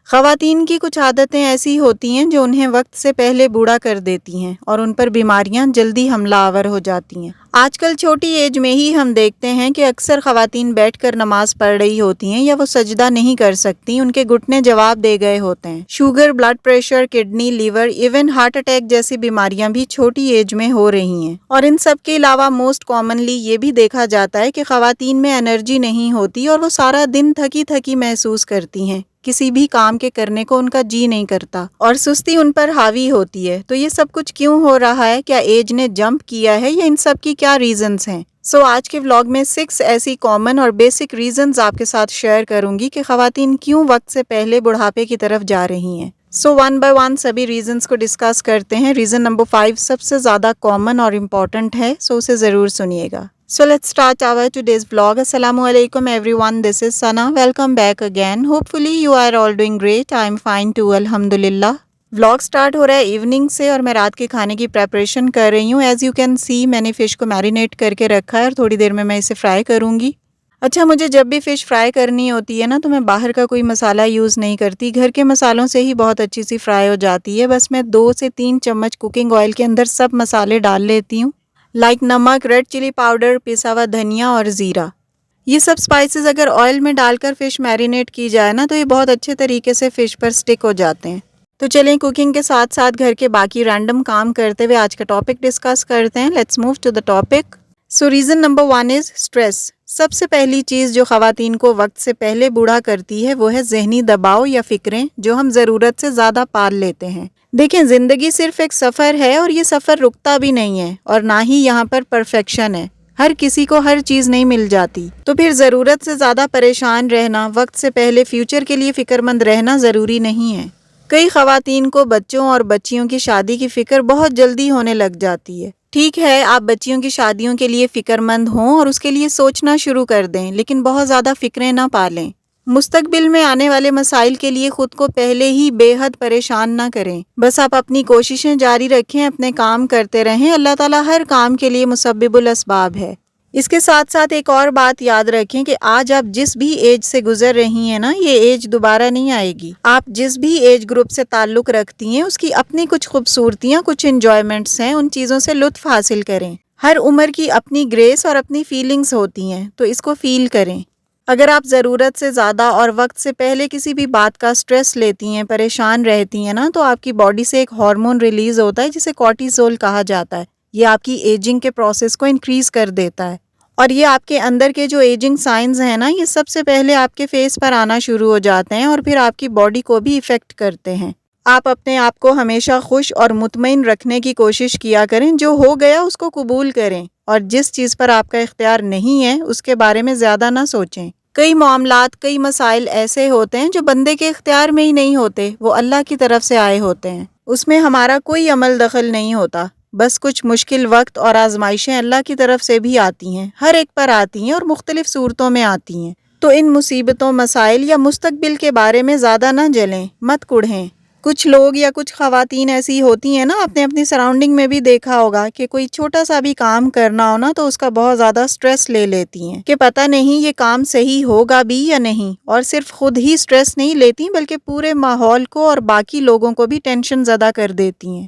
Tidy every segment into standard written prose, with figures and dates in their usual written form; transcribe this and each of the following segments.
خواتین کی کچھ عادتیں ایسی ہوتی ہیں جو انہیں وقت سے پہلے بوڑھا کر دیتی ہیں اور ان پر بیماریاں جلدی حملہ آور ہو جاتی ہیں۔ آج کل چھوٹی ایج میں ہی ہم دیکھتے ہیں کہ اکثر خواتین بیٹھ کر نماز پڑھ رہی ہوتی ہیں یا وہ سجدہ نہیں کر سکتی، ان کے گھٹنے جواب دے گئے ہوتے ہیں۔ Sugar, blood pressure, kidney, liver, even heart attack جیسی بیماریاں بھی چھوٹی ایج میں ہو رہی ہیں۔ اور ان سب کے علاوہ موسٹ کامنلی یہ بھی دیکھا جاتا ہے کہ خواتین میں انرجی نہیں ہوتی اور وہ سارا دن تھکی تھکی محسوس کرتی ہیں، کسی بھی کام کے کرنے کو ان کا جی نہیں کرتا اور سستی ان پر حاوی ہوتی ہے۔ تو یہ سب کچھ کیوں ہو رہا ہے؟ کیا ایج نے جمپ کیا ہے یا ان سب کی کیا ریزنز ہیں؟ آج کے ولاگ میں 6 ایسی کامن اور بیسک ریزنز آپ کے ساتھ شیئر کروں گی کہ خواتین کیوں وقت سے پہلے بڑھاپے کی طرف جا رہی ہیں۔ ون بائی ون سبھی ریزنز کو ڈسکس کرتے ہیں۔ ریزن نمبر 5 سب سے زیادہ کامن اور امپورٹنٹ ہے، اسے ضرور سنیے گا۔ Let's start our today's vlog. Assalamu alaikum everyone. This is Sana. Welcome back again. Hopefully you are all doing great. I'm fine too. Alhamdulillah. Vlog start ہو رہا ہے ایوننگ سے اور میں رات کے کھانے کی پریپریشن کر رہی ہوں۔ ایز یو کین سی میں نے فش کو میرینیٹ کر کے رکھا ہے اور تھوڑی دیر میں اسے فرائی کروں گی۔ اچھا، مجھے جب بھی فش فرائی کرنی ہوتی ہے نا تو میں باہر کا کوئی مسالہ یوز نہیں کرتی، گھر کے مسالوں سے ہی بہت اچھی سی فرائی ہو جاتی ہے۔ بس میں 2 سے 3 چمچ کوکنگ آئل کے اندر سب مسالے ڈال لیتی ہوں، لائک نمک، ریڈ چلی پاؤڈر، پسا ہوا دھنیا اور زیرہ۔ یہ سب سپائسز اگر آئل میں ڈال کر فش میرینیٹ کی جائے نا تو یہ بہت اچھے طریقے سے فش پر سٹک ہو جاتے ہیں۔ تو چلیں کوکنگ کے ساتھ ساتھ گھر کے باقی رینڈم کام کرتے ہوئے آج کا ٹاپک ڈسکس کرتے ہیں۔ Let's move to the topic. Reason number 1 is stress. سب سے پہلی چیز جو خواتین کو وقت سے پہلے بوڑھا کرتی ہے وہ ہے ذہنی دباؤ یا فکریں جو ہم ضرورت سے زیادہ پال لیتے ہیں۔ دیکھیں، زندگی صرف ایک سفر ہے اور یہ سفر رکتا بھی نہیں ہے اور نہ ہی یہاں پر پرفیکشن ہے۔ ہر کسی کو ہر چیز نہیں مل جاتی، تو پھر ضرورت سے زیادہ پریشان رہنا، وقت سے پہلے فیوچر کے لیے فکر مند رہنا ضروری نہیں ہے۔ کئی خواتین کو بچوں اور بچیوں کی شادی کی فکر بہت جلدی ہونے لگ جاتی ہے۔ ٹھیک ہے، آپ بچیوں کی شادیوں کے لیے فکر مند ہوں اور اس کے لیے سوچنا شروع کر دیں، لیکن بہت زیادہ فکریں نہ پالیں۔ مستقبل میں آنے والے مسائل کے لیے خود کو پہلے ہی بے حد پریشان نہ کریں۔ بس آپ اپنی کوششیں جاری رکھیں، اپنے کام کرتے رہیں۔ اللہ تعالیٰ ہر کام کے لیے مسبب الاسباب ہے۔ اس کے ساتھ ساتھ ایک اور بات یاد رکھیں کہ آج آپ جس بھی ایج سے گزر رہی ہیں نا، یہ ایج دوبارہ نہیں آئے گی۔ آپ جس بھی ایج گروپ سے تعلق رکھتی ہیں اس کی اپنی کچھ خوبصورتیاں، کچھ انجوائمنٹس ہیں، ان چیزوں سے لطف حاصل کریں۔ ہر عمر کی اپنی گریس اور اپنی فیلنگز ہوتی ہیں، تو اس کو فیل کریں۔ اگر آپ ضرورت سے زیادہ اور وقت سے پہلے کسی بھی بات کا سٹریس لیتی ہیں، پریشان رہتی ہیں نا، تو آپ کی باڈی سے ایک ہارمون ریلیز ہوتا ہے جسے کورٹیزول کہا جاتا ہے۔ یہ آپ کی ایجنگ کے پروسیس کو انکریز کر دیتا ہے اور یہ آپ کے اندر کے جو ایجنگ سائنز ہیں نا، یہ سب سے پہلے آپ کے فیس پر آنا شروع ہو جاتے ہیں اور پھر آپ کی باڈی کو بھی افیکٹ کرتے ہیں۔ آپ اپنے آپ کو ہمیشہ خوش اور مطمئن رکھنے کی کوشش کیا کریں۔ جو ہو گیا اس کو قبول کریں اور جس چیز پر آپ کا اختیار نہیں ہے اس کے بارے میں زیادہ نہ سوچیں۔ کئی معاملات، کئی مسائل ایسے ہوتے ہیں جو بندے کے اختیار میں ہی نہیں ہوتے، وہ اللہ کی طرف سے آئے ہوتے ہیں، اس میں ہمارا کوئی عمل دخل نہیں ہوتا۔ بس کچھ مشکل وقت اور آزمائشیں اللہ کی طرف سے بھی آتی ہیں، ہر ایک پر آتی ہیں اور مختلف صورتوں میں آتی ہیں۔ تو ان مصیبتوں، مسائل یا مستقبل کے بارے میں زیادہ نہ جلیں، مت کڑھیں۔ کچھ لوگ یا کچھ خواتین ایسی ہوتی ہیں نا، آپ نے اپنی سراؤنڈنگ میں بھی دیکھا ہوگا کہ کوئی چھوٹا سا بھی کام کرنا ہو نا تو اس کا بہت زیادہ سٹریس لے لیتی ہیں کہ پتہ نہیں یہ کام صحیح ہوگا بھی یا نہیں، اور صرف خود ہی سٹریس نہیں لیتی بلکہ پورے ماحول کو اور باقی لوگوں کو بھی ٹینشن زدہ کر دیتی ہیں۔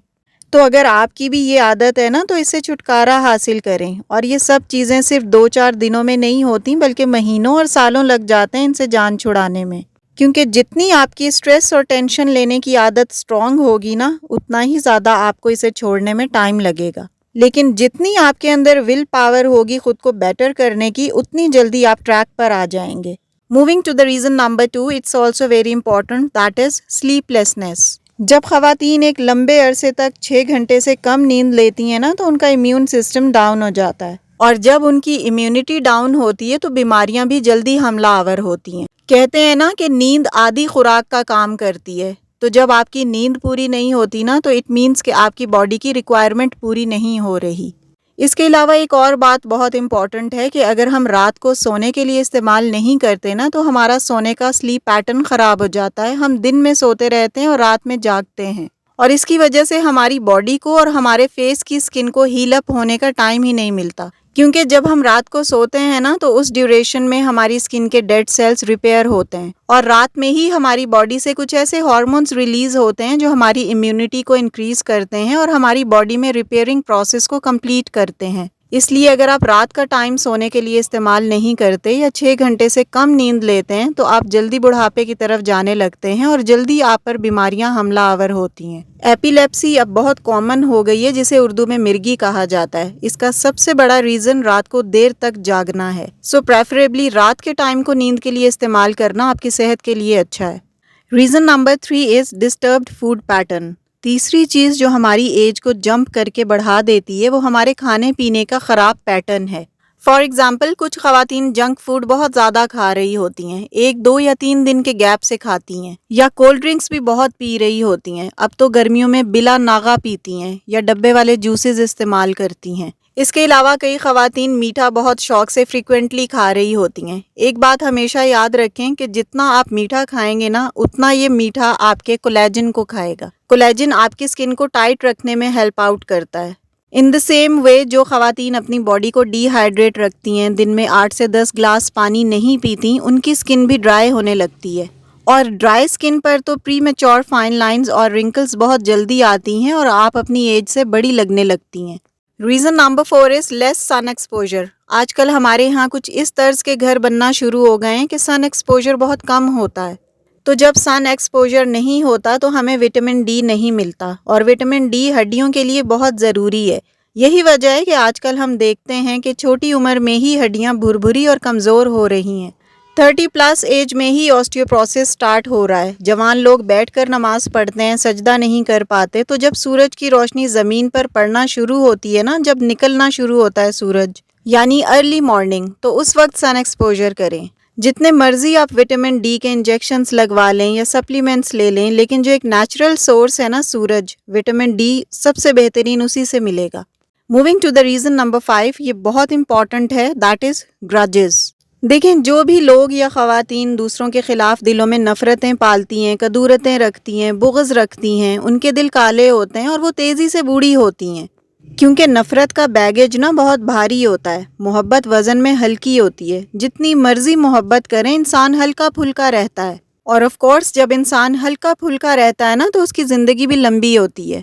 تو اگر آپ کی بھی یہ عادت ہے نا تو اس سے چھٹکارا حاصل کریں، اور یہ سب چیزیں صرف 2-4 دنوں میں نہیں ہوتی بلکہ مہینوں اور سالوں لگ جاتے ہیں ان سے جان چھڑانے میں، کیونکہ جتنی آپ کی سٹریس اور ٹینشن لینے کی عادت سٹرونگ ہوگی نا، اتنا ہی زیادہ آپ کو اسے چھوڑنے میں ٹائم لگے گا، لیکن جتنی آپ کے اندر ول پاور ہوگی خود کو بیٹر کرنے کی، اتنی جلدی آپ ٹریک پر آ جائیں گے۔ Moving to the reason number 2، it's also very important, that is sleeplessness. جب خواتین ایک لمبے عرصے تک 6 گھنٹے سے کم نیند لیتی ہیں نا تو ان کا امیون سسٹم ڈاؤن ہو جاتا ہے، اور جب ان کی امیونٹی ڈاؤن ہوتی ہے تو بیماریاں بھی جلدی حملہ آور ہوتی ہیں۔ کہتے ہیں نا کہ نیند آدھی خوراک کا کام کرتی ہے، تو جب آپ کی نیند پوری نہیں ہوتی نا تو اٹ مینس کہ آپ کی باڈی کی ریکوائرمنٹ پوری نہیں ہو رہی۔ اس کے علاوہ ایک اور بات بہت امپورٹنٹ ہے کہ اگر ہم رات کو سونے کے لیے استعمال نہیں کرتے نا تو ہمارا سونے کا سلیپ پیٹرن خراب ہو جاتا ہے، ہم دن میں سوتے رہتے ہیں اور رات میں جاگتے ہیں، اور اس کی وجہ سے ہماری باڈی کو اور ہمارے فیس کی سکن کو ہیل اپ ہونے کا ٹائم ہی نہیں ملتا، کیونکہ جب ہم رات کو سوتے ہیں نا تو اس ڈیوریشن میں ہماری اسکن کے ڈیڈ سیلز ریپیئر ہوتے ہیں، اور رات میں ہی ہماری باڈی سے کچھ ایسے ہارمونز ریلیز ہوتے ہیں جو ہماری امیونٹی کو انکریز کرتے ہیں اور ہماری باڈی میں ریپیئرنگ پروسیس کو کمپلیٹ کرتے ہیں۔ اس لیے اگر آپ رات کا ٹائم سونے کے لیے استعمال نہیں کرتے یا 6 گھنٹے سے کم نیند لیتے ہیں تو آپ جلدی بڑھاپے کی طرف جانے لگتے ہیں اور جلدی آپ پر بیماریاں حملہ آور ہوتی ہیں۔ ایپیلیپسی اب بہت کامن ہو گئی ہے، جسے اردو میں مرگی کہا جاتا ہے۔ اس کا سب سے بڑا ریزن رات کو دیر تک جاگنا ہے، سو پریفریبلی رات کے ٹائم کو نیند کے لیے استعمال کرنا آپ کی صحت کے لیے اچھا ہے۔ Reason number 3 is disturbed food pattern. تیسری چیز جو ہماری ایج کو جمپ کر کے بڑھا دیتی ہے وہ ہمارے کھانے پینے کا خراب پیٹرن ہے۔ فار ایگزامپل، کچھ خواتین جنک فوڈ بہت زیادہ کھا رہی ہوتی ہیں، 1 2 یا 3 دن کے گیپ سے کھاتی ہیں، یا کولڈ ڈرنکس بھی بہت پی رہی ہوتی ہیں۔ اب تو گرمیوں میں بلا ناغہ پیتی ہیں یا ڈبے والے جوسز استعمال کرتی ہیں۔ اس کے علاوہ کئی خواتین میٹھا بہت شوق سے فریکوینٹلی کھا رہی ہوتی ہیں۔ ایک بات ہمیشہ یاد رکھیں کہ جتنا آپ میٹھا کھائیں گے نا، اتنا یہ میٹھا آپ کے کولیجن کو کھائے گا۔ کولیجن آپ کی اسکن کو ٹائٹ رکھنے میں ہیلپ آؤٹ کرتا ہے۔ ان دا سیم وے، جو خواتین اپنی باڈی کو ڈی ہائیڈریٹ رکھتی ہیں، دن میں 8 سے 10 گلاس پانی نہیں پیتی، ان کی اسکن بھی ڈرائی ہونے لگتی ہے، اور ڈرائی اسکن پر تو پری میچور فائن لائنز اور رنکلز بہت جلدی آتی ہیں اور آپ اپنی ایج سے بڑی لگنے لگتی ہیں۔ ریزن نمبر 4 از لیس سن ایکسپوجر۔ آج کل ہمارے ہاں کچھ اس طرز کے گھر بننا شروع ہو گئے ہیں کہ سن ایکسپوجر بہت کم ہوتا ہے، تو جب سن ایکسپوجر نہیں ہوتا تو ہمیں وٹامن ڈی نہیں ملتا، اور وٹامن ڈی ہڈیوں کے لیے بہت ضروری ہے۔ یہی وجہ ہے کہ آج کل ہم دیکھتے ہیں کہ چھوٹی عمر میں ہی ہڈیاں بھربھری اور کمزور ہو رہی ہیں۔ 30 پلس ایج میں ہی آسٹیوپروسس سٹارٹ ہو رہا ہے۔ جوان لوگ بیٹھ کر نماز پڑھتے ہیں، سجدہ نہیں کر پاتے، تو جب سورج کی روشنی زمین پر پڑنا شروع ہوتی ہے نا، جب نکلنا شروع ہوتا ہے سورج، یعنی ارلی مارننگ، تو اس وقت سن ایکسپوجر کریں۔ جتنے مرضی آپ وٹامن ڈی کے انجیکشنز لگوا لیں یا سپلیمنٹس لے لیں، لیکن جو ایک نیچرل سورس ہے نا سورج، وٹامن ڈی سب سے بہترین اسی سے ملے گا۔ Moving to the reason number 5، یہ بہت امپورٹنٹ ہے، دیٹ از گرجز۔ دیکھیں، جو بھی لوگ یا خواتین دوسروں کے خلاف دلوں میں نفرتیں پالتی ہیں، کدورتیں رکھتی ہیں، بغض رکھتی ہیں، ان کے دل کالے ہوتے ہیں اور وہ تیزی سے بوڑھی ہوتی ہیں، کیونکہ نفرت کا بیگیج نا بہت بھاری ہوتا ہے۔ محبت وزن میں ہلکی ہوتی ہے، جتنی مرضی محبت کریں انسان ہلکا پھلکا رہتا ہے، اور آف کورس جب انسان ہلکا پھلکا رہتا ہے نا تو اس کی زندگی بھی لمبی ہوتی ہے،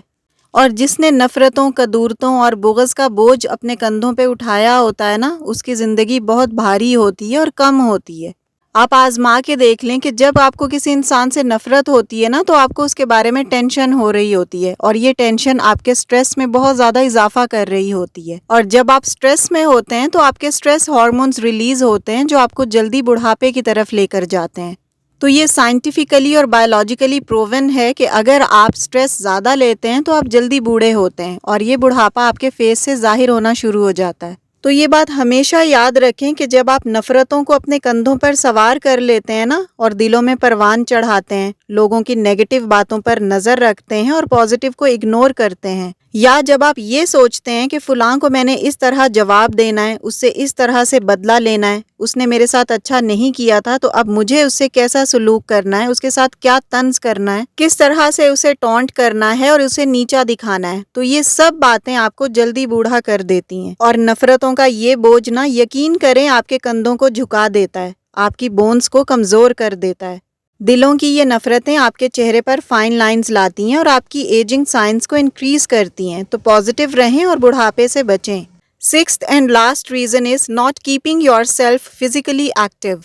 اور جس نے نفرتوں، کدورتوں اور بغض کا بوجھ اپنے کندھوں پہ اٹھایا ہوتا ہے نا، اس کی زندگی بہت بھاری ہوتی ہے اور کم ہوتی ہے۔ آپ آزما کے دیکھ لیں کہ جب آپ کو کسی انسان سے نفرت ہوتی ہے نا تو آپ کو اس کے بارے میں ٹینشن ہو رہی ہوتی ہے، اور یہ ٹینشن آپ کے سٹریس میں بہت زیادہ اضافہ کر رہی ہوتی ہے، اور جب آپ سٹریس میں ہوتے ہیں تو آپ کے سٹریس ہارمونز ریلیز ہوتے ہیں جو آپ کو جلدی بڑھاپے کی طرف لے کر جاتے ہیں۔ تو یہ سائنٹیفیکلی اور بایولوجیکلی پروون ہے کہ اگر آپ سٹریس زیادہ لیتے ہیں تو آپ جلدی بوڑھے ہوتے ہیں، اور یہ بڑھاپا آپ کے فیس سے ظاہر ہونا شروع ہو جاتا ہے۔ تو یہ بات ہمیشہ یاد رکھیں کہ جب آپ نفرتوں کو اپنے کندھوں پر سوار کر لیتے ہیں نا، اور دلوں میں پروان چڑھاتے ہیں، لوگوں کی نیگیٹو باتوں پر نظر رکھتے ہیں اور پازیٹیو کو اگنور کرتے ہیں، یا جب آپ یہ سوچتے ہیں کہ فلاں کو میں نے اس طرح جواب دینا ہے، اس سے اس طرح سے بدلہ لینا ہے، اس نے میرے ساتھ اچھا نہیں کیا تھا تو اب مجھے اس سے کیسا سلوک کرنا ہے، اس کے ساتھ کیا طنز کرنا ہے، کس طرح سے اسے ٹونٹ کرنا ہے اور اسے نیچا دکھانا ہے، تو یہ سب باتیں آپ کو جلدی بوڑھا کر دیتی ہیں، اور نفرتوں کا یہ بوجھ نا یقین کریں آپ کے کندھوں کو جھکا دیتا ہے، آپ کی بونز کو کمزور کر دیتا ہے۔ دلوں کی یہ نفرتیں آپ کے چہرے پر فائن لائنز لاتی ہیں اور آپ کی ایجنگ سائنس کو انکریز کرتی ہیں، تو پازیٹیو رہیں اور بڑھاپے سے بچیں۔ 6th and last reason is not keeping your self physically active.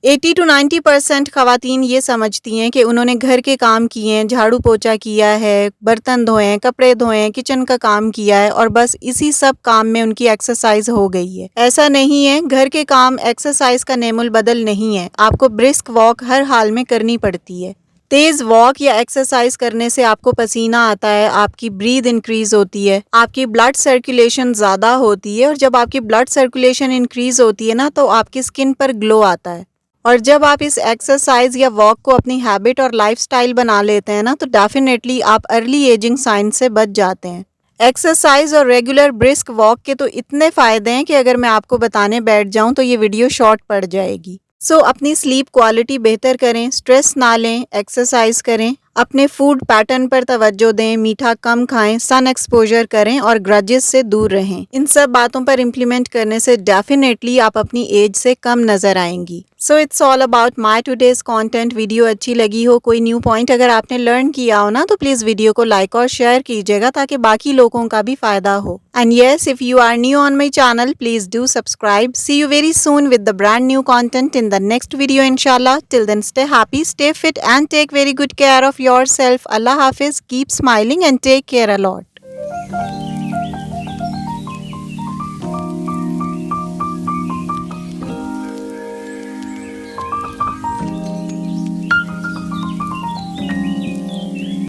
80 to 90% خواتین یہ سمجھتی ہیں کہ انہوں نے گھر کے کام کیے ہیں، جھاڑو پوچھا کیا ہے، برتن دھوئے ہیں، کپڑے دھوئے ہیں، کچن کا کام کیا ہے، اور بس اسی سب کام میں ان کی ایکسرسائز ہو گئی ہے۔ ایسا نہیں ہے، گھر کے کام ایکسرسائز کا نعم البدل نہیں ہے، آپ کو برسک واک ہر حال میں کرنی پڑتی ہے۔ تیز واک یا ایکسرسائز کرنے سے آپ کو پسینہ آتا ہے، آپ کی بریتھ انکریز ہوتی ہے، آپ کی بلڈ سرکولیشن زیادہ ہوتی ہے، اور جب آپ کی بلڈ سرکولیشن انکریز ہوتی ہے نا تو آپ کی سکن پر گلو آتا ہے، اور جب آپ اس ایکسرسائز یا واک کو اپنی ہیبٹ اور لائف سٹائل بنا لیتے ہیں نا تو ڈیفینیٹلی آپ ارلی ایجنگ سائن سے بچ جاتے ہیں۔ ایکسرسائز اور ریگولر برسک واک کے تو اتنے فائدے ہیں کہ اگر میں آپ کو بتانے بیٹھ جاؤں تو یہ ویڈیو شارٹ پڑ جائے گی۔ اپنی سلیپ کوالٹی بہتر کریں، سٹریس نہ لیں، ایکسرسائز کریں، اپنے فوڈ پیٹرن پر توجہ دیں، میٹھا کم کھائیں، سن ایکسپوجر کریں اور گرجز سے دور رہیں۔ ان سب باتوں پر امپلیمنٹ کرنے سے ڈیفینیٹلی آپ اپنی ایج سے کم نظر آئیں گی۔ So it's all about my today's content. ویڈیو اچھی لگی ہو، کوئی نیو پوائنٹ اگر آپ نے لرن کیا ہو نا تو پلیز ویڈیو کو لائک اور شیئر کیجیے گا تاکہ باقی لوگوں کا بھی فائدہ ہو۔ And yes, if you are new on my channel please do subscribe. See you very soon with the brand new content in the next video انشاءاللہ۔ Till then stay happy, stay fit and take very good care of yourself. اللہ حافظ، keep smiling and take care allot.